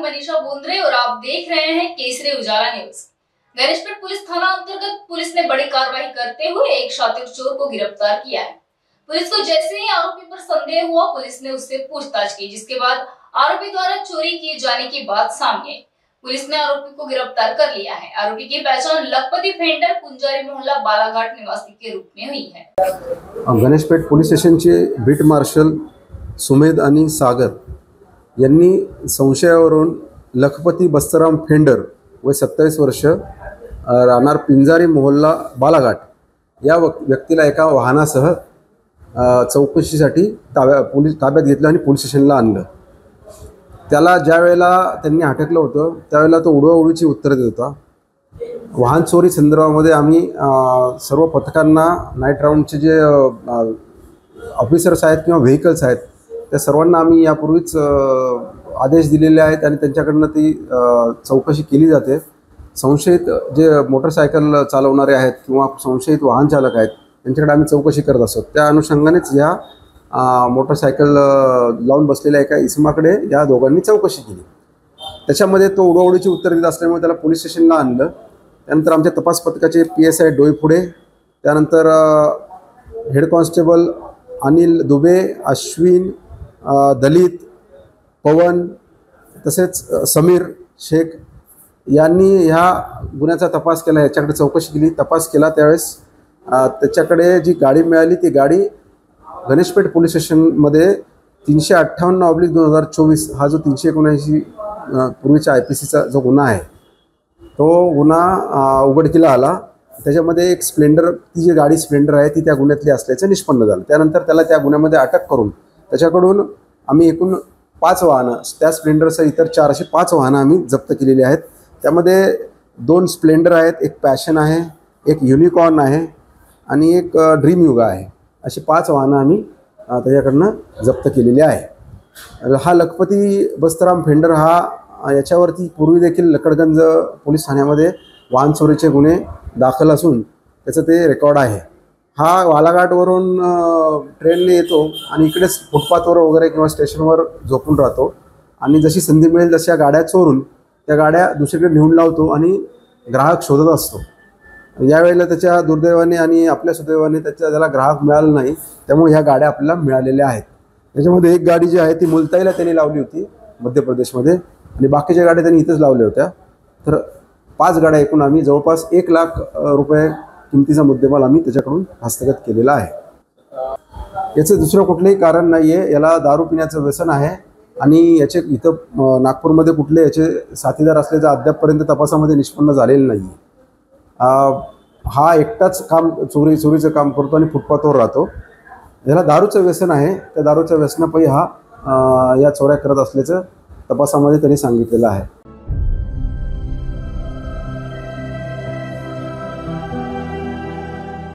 हूं मनीषा बोंद्रे और आप देख रहे हैं केसरी उजाला न्यूज। गणेशपेट पुलिस थाना अंतर्गत पुलिस ने बड़ी कार्रवाई करते हुए एक शातिर चोर को गिरफ्तार किया है। पुलिस को जैसे ही आरोपी पर संदेह हुआ, पुलिस ने उससे पूछताछ की, जिसके बाद आरोपी द्वारा चोरी किए जाने की बात सामने आई। पुलिस ने आरोपी को गिरफ्तार कर लिया है। आरोपी की पहचान लखपति फेंडर पुंजारी मोहल्ला बालाघाट निवासी के रूप में हुई है। गणेशपेट पोलीस स्टेशनचे बीट मार्शल सुमेध आणि सागर यांनी संशयावरून लखपती बस्तराम फेंडर वय 27 वर्ष राहणार पिंजारी मोहल्ला बालाघाट या व्यक्तीला एका वाहनासह चौकशीसाठी ताब्यात घेतलं आणि पोलीस स्टेशनला आणलं। त्याला ज्या वेळेला त्यांनी अटकलं होतं त्यावेळेला तो उडवाउडवीची उत्तरं देत होता। वाहन चोरी संदर्भामध्ये आम्ही सर्व पथकांना नाईट राऊंडचे जे ऑफिसर्स आहेत किंवा व्हेकल्स आहेत त्या सर्वांना आम्ही यापूर्वीच आदेश दिलेले आहेत आणि त्यांच्याकडनं ती चौकशी केली जाते। संशयित जे मोटरसायकल चालवणारे आहेत किंवा संशयित वाहन चालक आहेत त्यांच्याकडे आम्ही चौकशी करत असतो। त्या अनुषंगानेच या मोटरसायकल लावून बसलेल्या एका इसमाकडे या दोघांनी चौकशी केली। त्याच्यामध्ये तो उडवाउडवीची उत्तर देत असल्यामुळे त्याला पोलीस स्टेशनला आणलं। त्यानंतर आमच्या तपास पथकाचे PSI डोईफुडे, त्यानंतर हेड कॉन्स्टेबल अनिल दुबे, अश्विन, दलित, पवन तसेच समीर शेख यांनी ह्या गुन्ह्याचा तपास केला, याच्याकडे चौकशी केली, तपास केला। त्यावेळेस त्याच्याकडे जी गाडी मिळाली ती गाडी गणेशपेठ पोलीस स्टेशनमध्ये 358/2024 हा जो 379 पूर्वीच्या IPCचा जो गुन्हा आहे तो गुन्हा उघडकीला आला। त्याच्यामध्ये एक स्प्लेंडर, ती जी गाडी स्प्लेंडर आहे ती त्या गुन्ह्यातली असल्याचं निष्पन्न झालं। त्यानंतर त्याला त्या गुन्ह्यामध्ये अटक करून त्याच्याकडून आम्ही एकूण 5 वाहनं, त्या स्प्लेंडरसह इतर 4 अशी 5 वाहनं आम्ही जप्त केलेली आहेत। त्यामध्ये 2 स्प्लेंडर आहेत, एक पॅशन आहे, एक युनिकॉर्न आहे आणि एक ड्रीम युगा आहे। अशी 5 वाहनं आम्ही त्याच्याकडनं जप्त केलेली आहे। हा लखपती बस्तराम फेंडर हा याच्यावरती पूर्वी देखील लकडगंज पोलीस ठाण्यामध्ये वाहन चोरीचे गुन्हे दाखल असून त्याचं ते रेकॉर्ड आहे। हा बालाघाटवरून ट्रेनने येतो आणि इकडेच फुटपाथवर वगैरे किंवा स्टेशनवर झोपून राहतो आणि जशी संधी मिळेल तशा गाड्या चोरून त्या गाड्या दुसरीकडे नेऊन लावतो आणि ग्राहक शोधत असतो। यावेळेला त्याच्या दुर्दैवाने आणि आपल्या सुदैवाने त्याला ग्राहक मिळाला नाही, त्यामुळे ह्या गाड्या आपल्याला मिळालेल्या आहेत। त्याच्यामध्ये एक गाडी जी आहे ती मुलताईला त्यांनी लावली होती मध्य प्रदेशमध्ये आणि बाकीच्या गाड्या त्यांनी इथंच लावल्या होत्या। तर 5 गाड्या एकूण आम्ही जवळपास 1 लाख रुपये किमतीचा मुद्देमाल आम्ही त्याच्याकडून हस्तगत केलेला आहे। याचं दुसरं कुठलंही कारण नाही आहे। याला दारू पिण्याचं व्यसन आहे आणि याचे इथं नागपूरमध्ये कुठले याचे साथीदार असल्याचं अद्यापपर्यंत तपासामध्ये निष्पन्न झालेलं नाही आहे। हा एकटाच चोरीचं काम करतो आणि फुटपाथवर राहतो। याला दारूचं व्यसन आहे, त्या दारूच्या व्यसनापायी हा या चोऱ्या करत असल्याचं तपासामध्ये त्यांनी सांगितलेलं आहे।